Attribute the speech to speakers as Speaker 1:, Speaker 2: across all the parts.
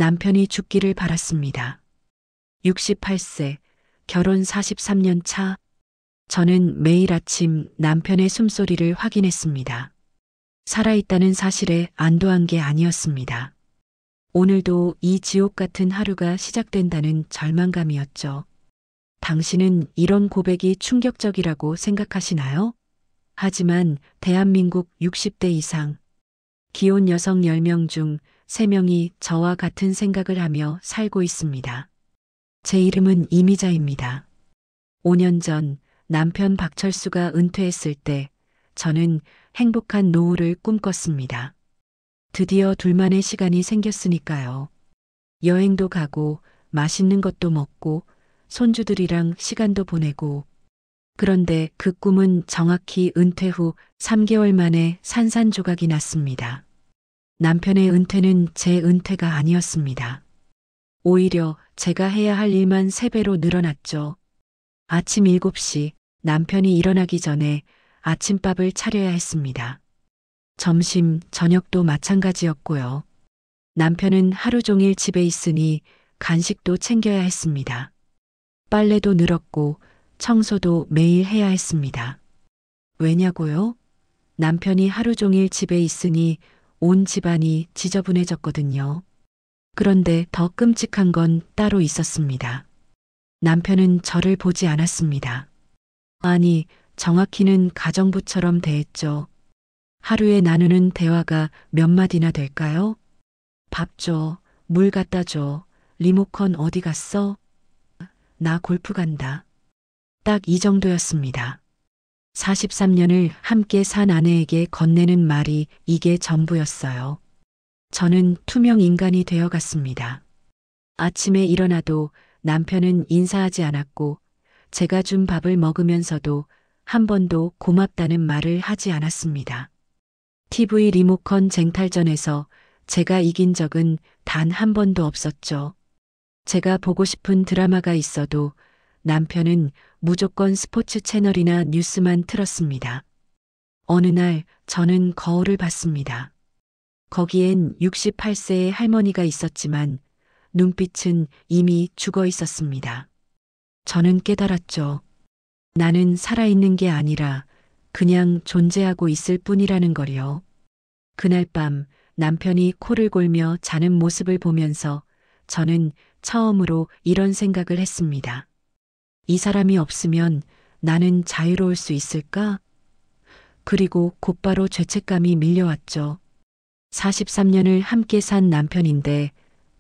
Speaker 1: 남편이 죽기를 바랐습니다. 68세, 결혼 43년 차. 저는 매일 아침 남편의 숨소리를 확인했습니다. 살아있다는 사실에 안도한 게 아니었습니다. 오늘도 이 지옥 같은 하루가 시작된다는 절망감이었죠. 당신은 이런 고백이 충격적이라고 생각하시나요? 하지만 대한민국 60대 이상, 기혼 여성 10명 중 3명이 저와 같은 생각을 하며 살고 있습니다. 제 이름은 이미자입니다. 5년 전 남편 박철수가 은퇴했을 때 저는 행복한 노후를 꿈꿨습니다. 드디어 둘만의 시간이 생겼으니까요. 여행도 가고 맛있는 것도 먹고 손주들이랑 시간도 보내고. 그런데 그 꿈은 정확히 은퇴 후 3개월 만에 산산조각이 났습니다. 남편의 은퇴는 제 은퇴가 아니었습니다. 오히려 제가 해야 할 일만 3배로 늘어났죠. 아침 7시 남편이 일어나기 전에 아침밥을 차려야 했습니다. 점심, 저녁도 마찬가지였고요. 남편은 하루 종일 집에 있으니 간식도 챙겨야 했습니다. 빨래도 늘었고 청소도 매일 해야 했습니다. 왜냐고요? 남편이 하루 종일 집에 있으니 온 집안이 지저분해졌거든요. 그런데 더 끔찍한 건 따로 있었습니다. 남편은 저를 보지 않았습니다. 아니, 정확히는 가정부처럼 대했죠. 하루에 나누는 대화가 몇 마디나 될까요? 밥 줘, 물 갖다 줘, 리모컨 어디 갔어? 나 골프 간다. 딱 이 정도였습니다. 43년을 함께 산 아내에게 건네는 말이 이게 전부였어요. 저는 투명 인간이 되어갔습니다. 아침에 일어나도 남편은 인사하지 않았고 제가 준 밥을 먹으면서도 한 번도 고맙다는 말을 하지 않았습니다. TV 리모컨 쟁탈전에서 제가 이긴 적은 단 한 번도 없었죠. 제가 보고 싶은 드라마가 있어도 남편은 무조건 스포츠 채널이나 뉴스만 틀었습니다. 어느 날 저는 거울을 봤습니다. 거기엔 68세의 할머니가 있었지만 눈빛은 이미 죽어 있었습니다. 저는 깨달았죠. 나는 살아있는 게 아니라 그냥 존재하고 있을 뿐이라는 걸요. 그날 밤 남편이 코를 골며 자는 모습을 보면서 저는 처음으로 이런 생각을 했습니다. 이 사람이 없으면 나는 자유로울 수 있을까? 그리고 곧바로 죄책감이 밀려왔죠. 43년을 함께 산 남편인데,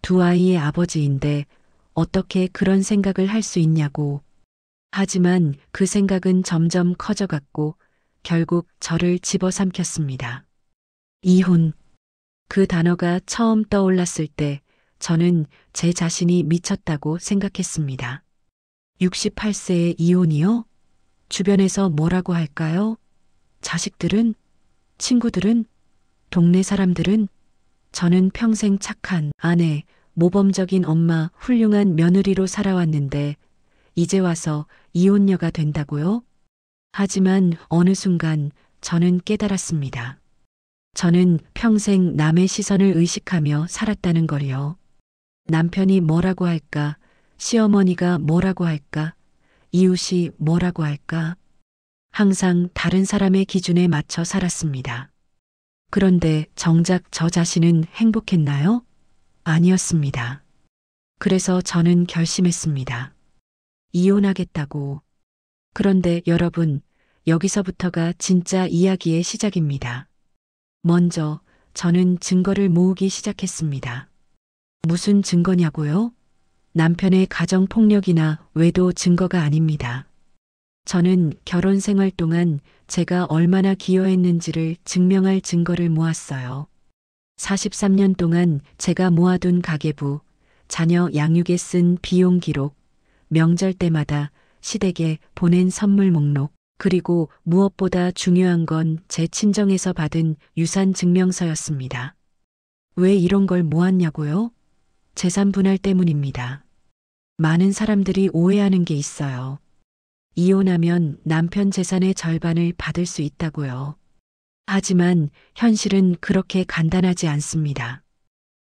Speaker 1: 2아이의 아버지인데 어떻게 그런 생각을 할 수 있냐고. 하지만 그 생각은 점점 커져갔고 결국 저를 집어삼켰습니다. 이혼. 그 단어가 처음 떠올랐을 때 저는 제 자신이 미쳤다고 생각했습니다. 68세의 이혼이요? 주변에서 뭐라고 할까요? 자식들은? 친구들은? 동네 사람들은? 저는 평생 착한 아내, 모범적인 엄마, 훌륭한 며느리로 살아왔는데 이제 와서 이혼녀가 된다고요? 하지만 어느 순간 저는 깨달았습니다. 저는 평생 남의 시선을 의식하며 살았다는 걸요. 남편이 뭐라고 할까? 시어머니가 뭐라고 할까? 이웃이 뭐라고 할까? 항상 다른 사람의 기준에 맞춰 살았습니다. 그런데 정작 저 자신은 행복했나요? 아니었습니다. 그래서 저는 결심했습니다. 이혼하겠다고. 그런데 여러분, 여기서부터가 진짜 이야기의 시작입니다. 먼저 저는 증거를 모으기 시작했습니다. 무슨 증거냐고요? 남편의 가정폭력이나 외도 증거가 아닙니다. 저는 결혼 생활 동안 제가 얼마나 기여했는지를 증명할 증거를 모았어요. 43년 동안 제가 모아둔 가계부, 자녀 양육에 쓴 비용 기록, 명절 때마다 시댁에 보낸 선물 목록, 그리고 무엇보다 중요한 건 제 친정에서 받은 유산 증명서였습니다. 왜 이런 걸 모았냐고요? 재산 분할 때문입니다. 많은 사람들이 오해하는 게 있어요. 이혼하면 남편 재산의 절반을 받을 수 있다고요. 하지만 현실은 그렇게 간단하지 않습니다.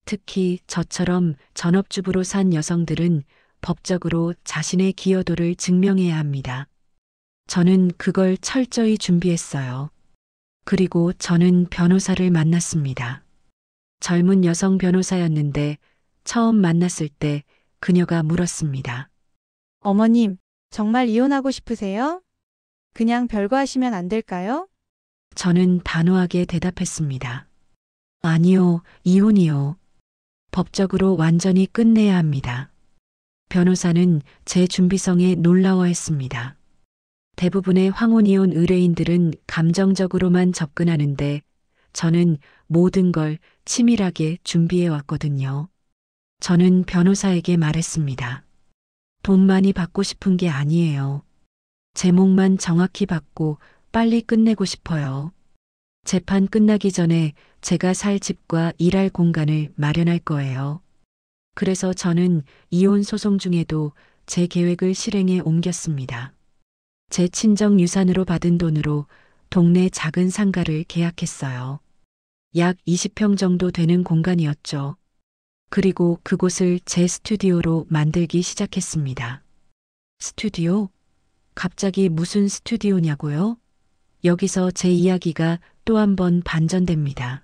Speaker 1: 특히 저처럼 전업주부로 산 여성들은 법적으로 자신의 기여도를 증명해야 합니다. 저는 그걸 철저히 준비했어요. 그리고 저는 변호사를 만났습니다. 젊은 여성 변호사였는데 처음 만났을 때 그녀가 물었습니다.
Speaker 2: 어머님, 정말 이혼하고 싶으세요? 그냥 별거 하시면 안 될까요?
Speaker 1: 저는 단호하게 대답했습니다. 아니요, 이혼이요. 법적으로 완전히 끝내야 합니다. 변호사는 제 준비성에 놀라워했습니다. 대부분의 황혼 이혼 의뢰인들은 감정적으로만 접근하는데 저는 모든 걸 치밀하게 준비해 왔거든요. 저는 변호사에게 말했습니다. 돈 많이 받고 싶은 게 아니에요. 제목만 정확히 받고 빨리 끝내고 싶어요. 재판 끝나기 전에 제가 살 집과 일할 공간을 마련할 거예요. 그래서 저는 이혼 소송 중에도 제 계획을 실행에 옮겼습니다. 제 친정 유산으로 받은 돈으로 동네 작은 상가를 계약했어요. 약 20평 정도 되는 공간이었죠. 그리고 그곳을 제 스튜디오로 만들기 시작했습니다. 스튜디오? 갑자기 무슨 스튜디오냐고요? 여기서 제 이야기가 또 한 번 반전됩니다.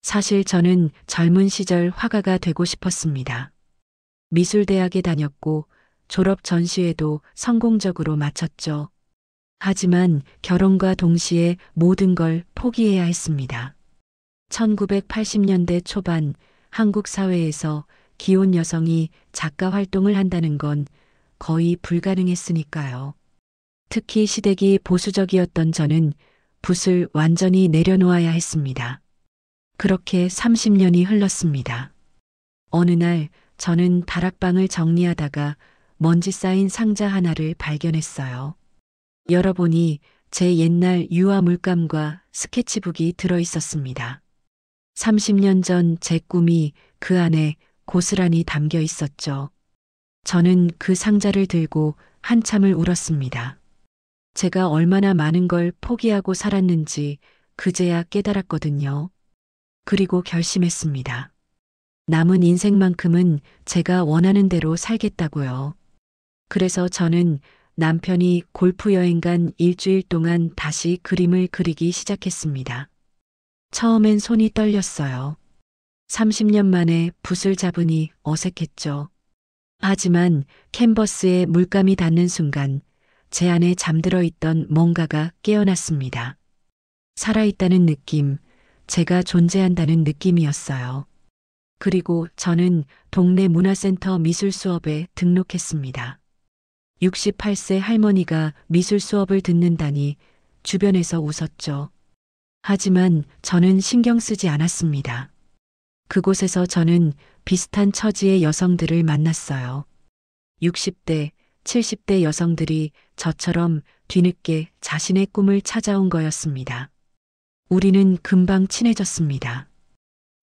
Speaker 1: 사실 저는 젊은 시절 화가가 되고 싶었습니다. 미술대학에 다녔고 졸업 전시회도 성공적으로 마쳤죠. 하지만 결혼과 동시에 모든 걸 포기해야 했습니다. 1980년대 초반 한국 사회에서 기혼 여성이 작가 활동을 한다는 건 거의 불가능했으니까요. 특히 시댁이 보수적이었던 저는 붓을 완전히 내려놓아야 했습니다. 그렇게 30년이 흘렀습니다. 어느 날 저는 다락방을 정리하다가 먼지 쌓인 상자 하나를 발견했어요. 열어보니 제 옛날 유화 물감과 스케치북이 들어 있었습니다. 30년 전 제 꿈이 그 안에 고스란히 담겨 있었죠. 저는 그 상자를 들고 한참을 울었습니다. 제가 얼마나 많은 걸 포기하고 살았는지 그제야 깨달았거든요. 그리고 결심했습니다. 남은 인생만큼은 제가 원하는 대로 살겠다고요. 그래서 저는 남편이 골프 여행 간 일주일 동안 다시 그림을 그리기 시작했습니다. 처음엔 손이 떨렸어요. 30년 만에 붓을 잡으니 어색했죠. 하지만 캔버스에 물감이 닿는 순간 제 안에 잠들어 있던 뭔가가 깨어났습니다. 살아있다는 느낌, 제가 존재한다는 느낌이었어요. 그리고 저는 동네 문화센터 미술 수업에 등록했습니다. 68세 할머니가 미술 수업을 듣는다니 주변에서 웃었죠. 하지만 저는 신경 쓰지 않았습니다. 그곳에서 저는 비슷한 처지의 여성들을 만났어요. 60대, 70대 여성들이 저처럼 뒤늦게 자신의 꿈을 찾아온 거였습니다. 우리는 금방 친해졌습니다.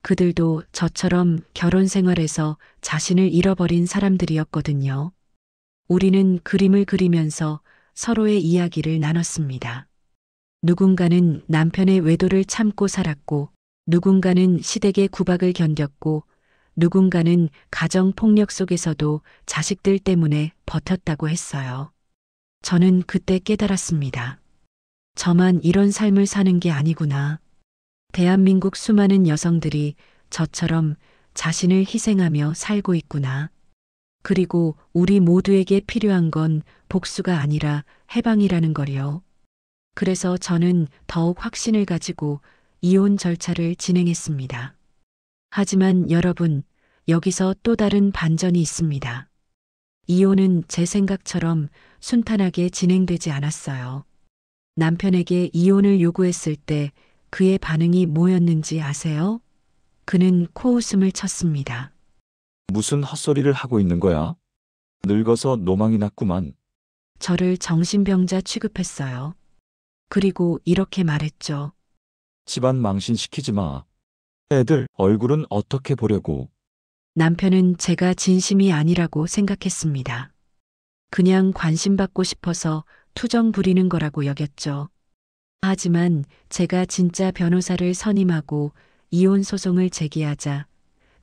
Speaker 1: 그들도 저처럼 결혼 생활에서 자신을 잃어버린 사람들이었거든요. 우리는 그림을 그리면서 서로의 이야기를 나눴습니다. 누군가는 남편의 외도를 참고 살았고, 누군가는 시댁의 구박을 견뎠고, 누군가는 가정 폭력 속에서도 자식들 때문에 버텼다고 했어요. 저는 그때 깨달았습니다. 저만 이런 삶을 사는 게 아니구나. 대한민국 수많은 여성들이 저처럼 자신을 희생하며 살고 있구나. 그리고 우리 모두에게 필요한 건 복수가 아니라 해방이라는 거리요. 그래서 저는 더욱 확신을 가지고 이혼 절차를 진행했습니다. 하지만 여러분, 여기서 또 다른 반전이 있습니다. 이혼은 제 생각처럼 순탄하게 진행되지 않았어요. 남편에게 이혼을 요구했을 때 그의 반응이 뭐였는지 아세요? 그는 코웃음을 쳤습니다.
Speaker 3: 무슨 헛소리를 하고 있는 거야? 늙어서 노망이 났구만.
Speaker 1: 저를 정신병자 취급했어요. 그리고 이렇게 말했죠.
Speaker 3: 집안 망신시키지 마. 애들 얼굴은 어떻게 보려고.
Speaker 1: 남편은 제가 진심이 아니라고 생각했습니다. 그냥 관심받고 싶어서 투정 부리는 거라고 여겼죠. 하지만 제가 진짜 변호사를 선임하고 이혼 소송을 제기하자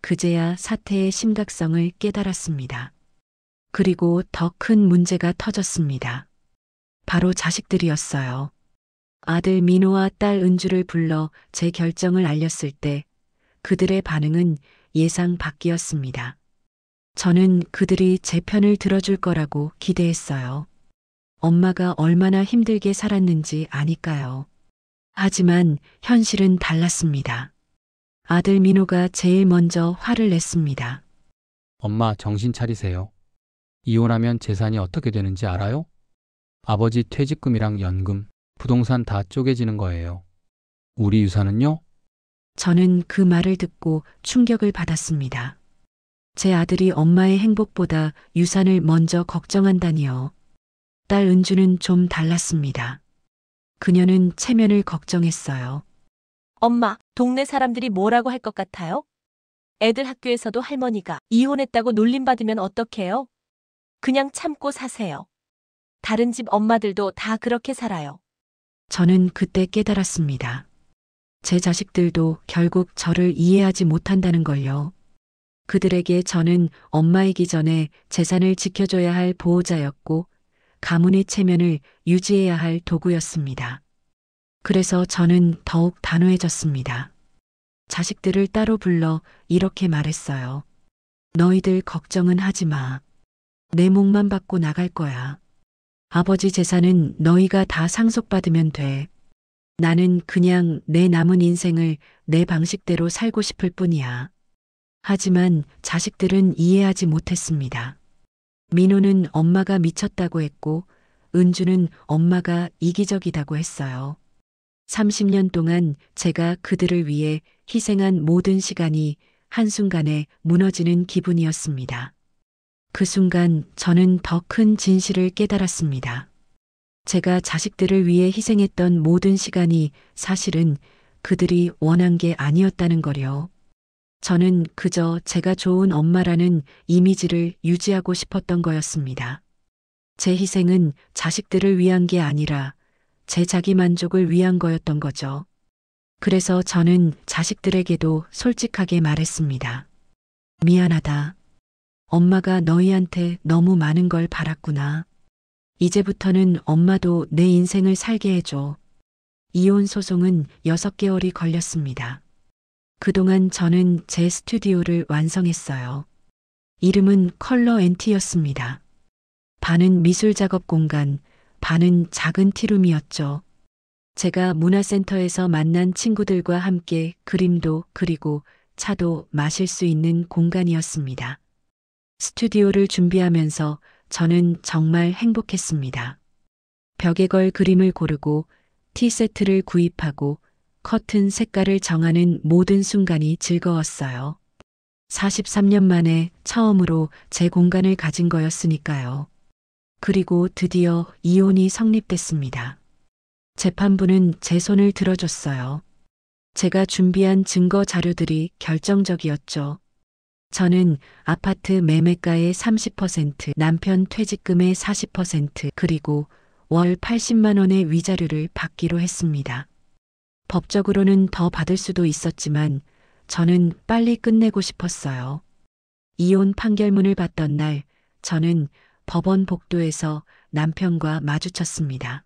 Speaker 1: 그제야 사태의 심각성을 깨달았습니다. 그리고 더 큰 문제가 터졌습니다. 바로 자식들이었어요. 아들 민호와 딸 은주를 불러 제 결정을 알렸을 때 그들의 반응은 예상 밖이었습니다. 저는 그들이 제 편을 들어줄 거라고 기대했어요. 엄마가 얼마나 힘들게 살았는지 아니까요. 하지만 현실은 달랐습니다. 아들 민호가 제일 먼저 화를 냈습니다.
Speaker 4: 엄마, 정신 차리세요. 이혼하면 재산이 어떻게 되는지 알아요? 아버지 퇴직금이랑 연금, 부동산 다 쪼개지는 거예요. 우리 유산은요?
Speaker 1: 저는 그 말을 듣고 충격을 받았습니다. 제 아들이 엄마의 행복보다 유산을 먼저 걱정한다니요. 딸 은주는 좀 달랐습니다. 그녀는 체면을 걱정했어요.
Speaker 5: 엄마, 동네 사람들이 뭐라고 할 것 같아요? 애들 학교에서도 할머니가 이혼했다고 놀림받으면 어떡해요? 그냥 참고 사세요. 다른 집 엄마들도 다 그렇게 살아요.
Speaker 1: 저는 그때 깨달았습니다. 제 자식들도 결국 저를 이해하지 못한다는 걸요. 그들에게 저는 엄마이기 전에 재산을 지켜줘야 할 보호자였고 가문의 체면을 유지해야 할 도구였습니다. 그래서 저는 더욱 단호해졌습니다. 자식들을 따로 불러 이렇게 말했어요. 너희들 걱정은 하지 마. 내 몫만 받고 나갈 거야. 아버지 재산은 너희가 다 상속받으면 돼. 나는 그냥 내 남은 인생을 내 방식대로 살고 싶을 뿐이야. 하지만 자식들은 이해하지 못했습니다. 민호는 엄마가 미쳤다고 했고 은주는 엄마가 이기적이다고 했어요. 30년 동안 제가 그들을 위해 희생한 모든 시간이 한순간에 무너지는 기분이었습니다. 그 순간 저는 더 큰 진실을 깨달았습니다. 제가 자식들을 위해 희생했던 모든 시간이 사실은 그들이 원한 게 아니었다는 거요. 저는 그저 제가 좋은 엄마라는 이미지를 유지하고 싶었던 거였습니다. 제 희생은 자식들을 위한 게 아니라 제 자기 만족을 위한 거였던 거죠. 그래서 저는 자식들에게도 솔직하게 말했습니다. 미안하다. 엄마가 너희한테 너무 많은 걸 바랐구나. 이제부터는 엄마도 내 인생을 살게 해줘. 이혼 소송은 6개월이 걸렸습니다. 그동안 저는 제 스튜디오를 완성했어요. 이름은 컬러 앤티였습니다. 반은 미술 작업 공간, 반은 작은 티룸이었죠. 제가 문화센터에서 만난 친구들과 함께 그림도 그리고 차도 마실 수 있는 공간이었습니다. 스튜디오를 준비하면서 저는 정말 행복했습니다. 벽에 걸 그림을 고르고 티세트를 구입하고 커튼 색깔을 정하는 모든 순간이 즐거웠어요. 43년 만에 처음으로 제 공간을 가진 거였으니까요. 그리고 드디어 이혼이 성립됐습니다. 재판부는 제 손을 들어줬어요. 제가 준비한 증거 자료들이 결정적이었죠. 저는 아파트 매매가의 30%, 남편 퇴직금의 40%, 그리고 월 80만 원의 위자료를 받기로 했습니다. 법적으로는 더 받을 수도 있었지만 저는 빨리 끝내고 싶었어요. 이혼 판결문을 받던 날 저는 법원 복도에서 남편과 마주쳤습니다.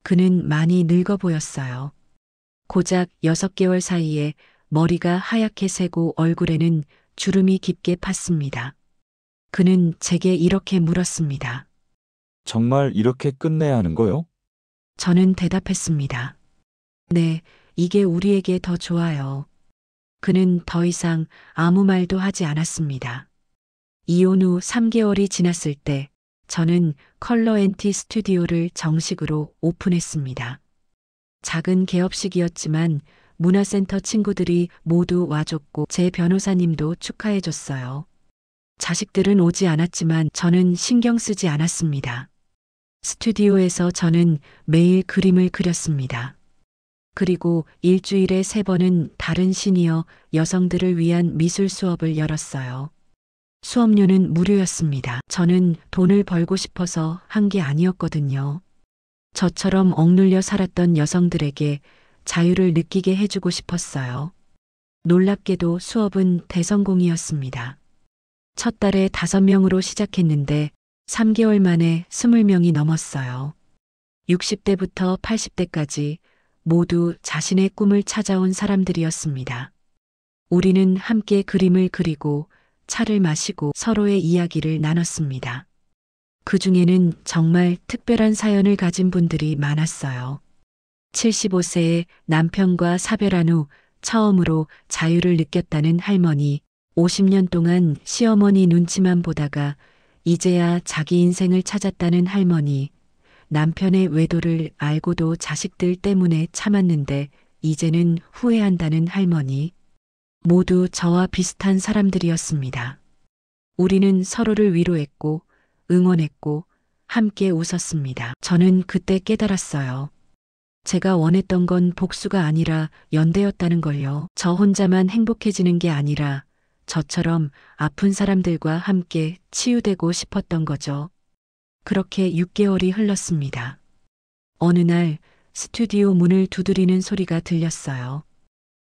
Speaker 1: 그는 많이 늙어 보였어요. 고작 6개월 사이에 머리가 하얗게 새고 얼굴에는 주름이 깊게 팠습니다. 그는 제게 이렇게 물었습니다.
Speaker 3: 정말 이렇게 끝내야 하는 거요?
Speaker 1: 저는 대답했습니다. 네, 이게 우리에게 더 좋아요. 그는 더 이상 아무 말도 하지 않았습니다. 이혼 후 3개월이 지났을 때 저는 컬러 앤티 스튜디오를 정식으로 오픈했습니다. 작은 개업식이었지만 문화센터 친구들이 모두 와줬고 제 변호사님도 축하해줬어요. 자식들은 오지 않았지만 저는 신경 쓰지 않았습니다. 스튜디오에서 저는 매일 그림을 그렸습니다. 그리고 일주일에 3번은 다른 시니어 여성들을 위한 미술 수업을 열었어요. 수업료는 무료였습니다. 저는 돈을 벌고 싶어서 한 게 아니었거든요. 저처럼 억눌려 살았던 여성들에게 자유를 느끼게 해주고 싶었어요. 놀랍게도 수업은 대성공이었습니다. 첫 달에 5명으로 시작했는데 3개월 만에 20명이 넘었어요. 60대부터 80대까지 모두 자신의 꿈을 찾아온 사람들이었습니다. 우리는 함께 그림을 그리고 차를 마시고 서로의 이야기를 나눴습니다. 그 중에는 정말 특별한 사연을 가진 분들이 많았어요. 75세에 남편과 사별한 후 처음으로 자유를 느꼈다는 할머니, 50년 동안 시어머니 눈치만 보다가 이제야 자기 인생을 찾았다는 할머니, 남편의 외도를 알고도 자식들 때문에 참았는데 이제는 후회한다는 할머니, 모두 저와 비슷한 사람들이었습니다. 우리는 서로를 위로했고 응원했고 함께 웃었습니다. 저는 그때 깨달았어요. 제가 원했던 건 복수가 아니라 연대였다는 걸요. 저 혼자만 행복해지는 게 아니라 저처럼 아픈 사람들과 함께 치유되고 싶었던 거죠. 그렇게 6개월이 흘렀습니다. 어느 날 스튜디오 문을 두드리는 소리가 들렸어요.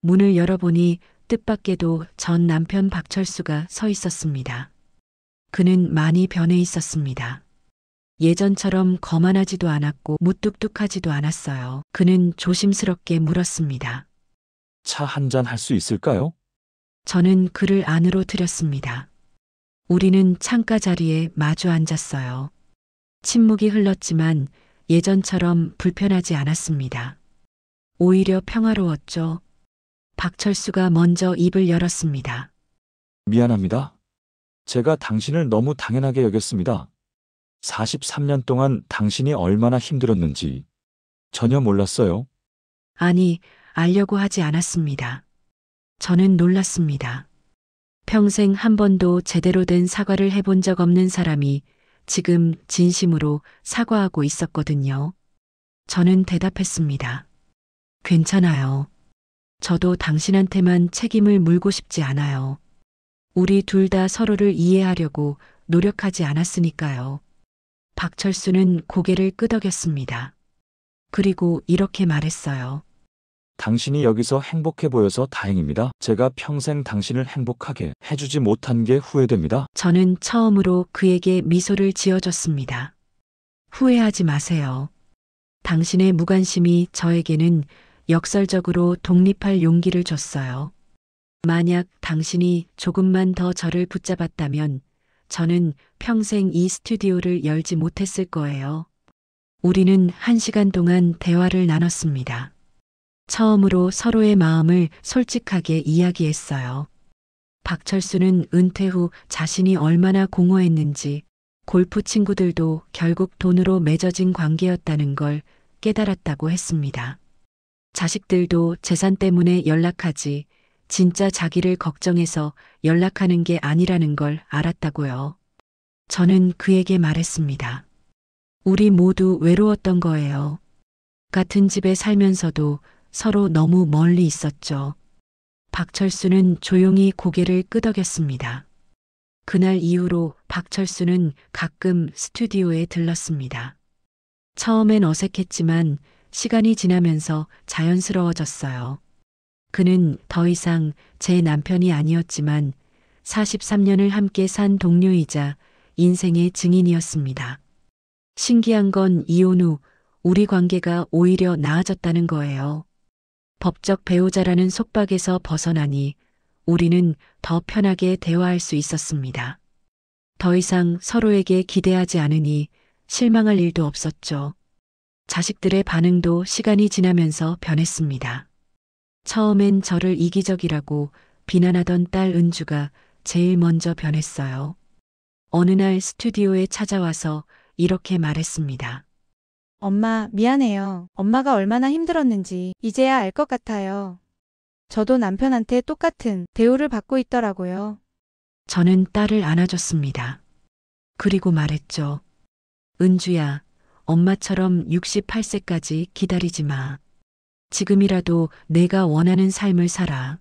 Speaker 1: 문을 열어보니 뜻밖에도 전 남편 박철수가 서 있었습니다. 그는 많이 변해 있었습니다. 예전처럼 거만하지도 않았고 무뚝뚝하지도 않았어요. 그는 조심스럽게 물었습니다.
Speaker 3: 차 한 잔 할 수 있을까요?
Speaker 1: 저는 그를 안으로 들였습니다. 우리는 창가 자리에 마주 앉았어요. 침묵이 흘렀지만 예전처럼 불편하지 않았습니다. 오히려 평화로웠죠. 박철수가 먼저 입을 열었습니다.
Speaker 3: 미안합니다. 제가 당신을 너무 당연하게 여겼습니다. 43년 동안 당신이 얼마나 힘들었는지 전혀 몰랐어요.
Speaker 1: 아니, 알려고 하지 않았습니다. 저는 놀랐습니다. 평생 한 번도 제대로 된 사과를 해본 적 없는 사람이 지금 진심으로 사과하고 있었거든요. 저는 대답했습니다. 괜찮아요. 저도 당신한테만 책임을 물고 싶지 않아요. 우리 둘 다 서로를 이해하려고 노력하지 않았으니까요. 박철수는 고개를 끄덕였습니다. 그리고 이렇게 말했어요.
Speaker 3: 당신이 여기서 행복해 보여서 다행입니다. 제가 평생 당신을 행복하게 해주지 못한 게 후회됩니다.
Speaker 1: 저는 처음으로 그에게 미소를 지어줬습니다. 후회하지 마세요. 당신의 무관심이 저에게는 역설적으로 독립할 용기를 줬어요. 만약 당신이 조금만 더 저를 붙잡았다면 저는 평생 이 스튜디오를 열지 못했을 거예요. 우리는 1시간 동안 대화를 나눴습니다. 처음으로 서로의 마음을 솔직하게 이야기했어요. 박철수는 은퇴 후 자신이 얼마나 공허했는지, 골프 친구들도 결국 돈으로 맺어진 관계였다는 걸 깨달았다고 했습니다. 자식들도 재산 때문에 연락하지 진짜 자기를 걱정해서 연락하는 게 아니라는 걸 알았다고요. 저는 그에게 말했습니다. 우리 모두 외로웠던 거예요. 같은 집에 살면서도 서로 너무 멀리 있었죠. 박철수는 조용히 고개를 끄덕였습니다. 그날 이후로 박철수는 가끔 스튜디오에 들렀습니다. 처음엔 어색했지만 시간이 지나면서 자연스러워졌어요. 그는 더 이상 제 남편이 아니었지만 43년을 함께 산 동료이자 인생의 증인이었습니다. 신기한 건 이혼 후 우리 관계가 오히려 나아졌다는 거예요. 법적 배우자라는 속박에서 벗어나니 우리는 더 편하게 대화할 수 있었습니다. 더 이상 서로에게 기대하지 않으니 실망할 일도 없었죠. 자식들의 반응도 시간이 지나면서 변했습니다. 처음엔 저를 이기적이라고 비난하던 딸 은주가 제일 먼저 변했어요. 어느 날 스튜디오에 찾아와서 이렇게 말했습니다.
Speaker 2: 엄마, 미안해요. 엄마가 얼마나 힘들었는지 이제야 알 것 같아요. 저도 남편한테 똑같은 대우를 받고 있더라고요.
Speaker 1: 저는 딸을 안아줬습니다. 그리고 말했죠. 은주야, 엄마처럼 68세까지 기다리지 마. 지금이라도 내가 원하는 삶을 살아.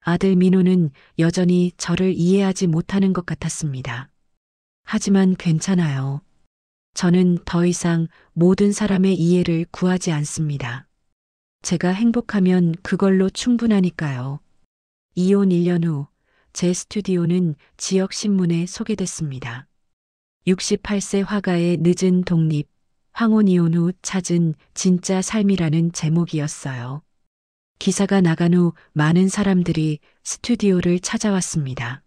Speaker 1: 아들 민호는 여전히 저를 이해하지 못하는 것 같았습니다. 하지만 괜찮아요. 저는 더 이상 모든 사람의 이해를 구하지 않습니다. 제가 행복하면 그걸로 충분하니까요. 이혼 1년 후 제 스튜디오는 지역 신문에 소개됐습니다. 68세 화가의 늦은 독립, 황혼 이혼 후 찾은 진짜 삶이라는 제목이었어요. 기사가 나간 후 많은 사람들이 스튜디오를 찾아왔습니다.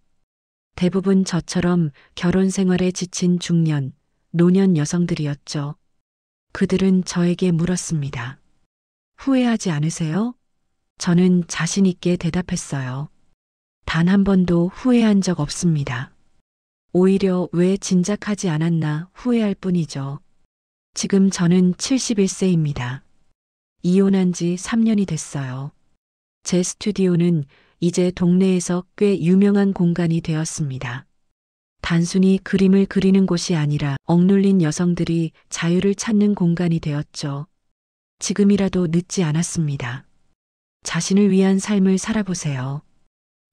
Speaker 1: 대부분 저처럼 결혼 생활에 지친 중년, 노년 여성들이었죠. 그들은 저에게 물었습니다. 후회하지 않으세요? 저는 자신 있게 대답했어요. 단 한 번도 후회한 적 없습니다. 오히려 왜 진작하지 않았나 후회할 뿐이죠. 지금 저는 71세입니다. 이혼한 지 3년이 됐어요. 제 스튜디오는 이제 동네에서 꽤 유명한 공간이 되었습니다. 단순히 그림을 그리는 곳이 아니라 억눌린 여성들이 자유를 찾는 공간이 되었죠. 지금이라도 늦지 않았습니다. 자신을 위한 삶을 살아보세요.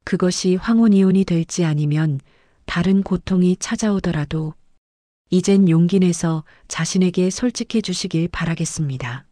Speaker 1: 그것이 황혼 이혼이 될지 아니면 다른 고통이 찾아오더라도 이젠 용기 내서 자신에게 솔직해 주시길 바라겠습니다.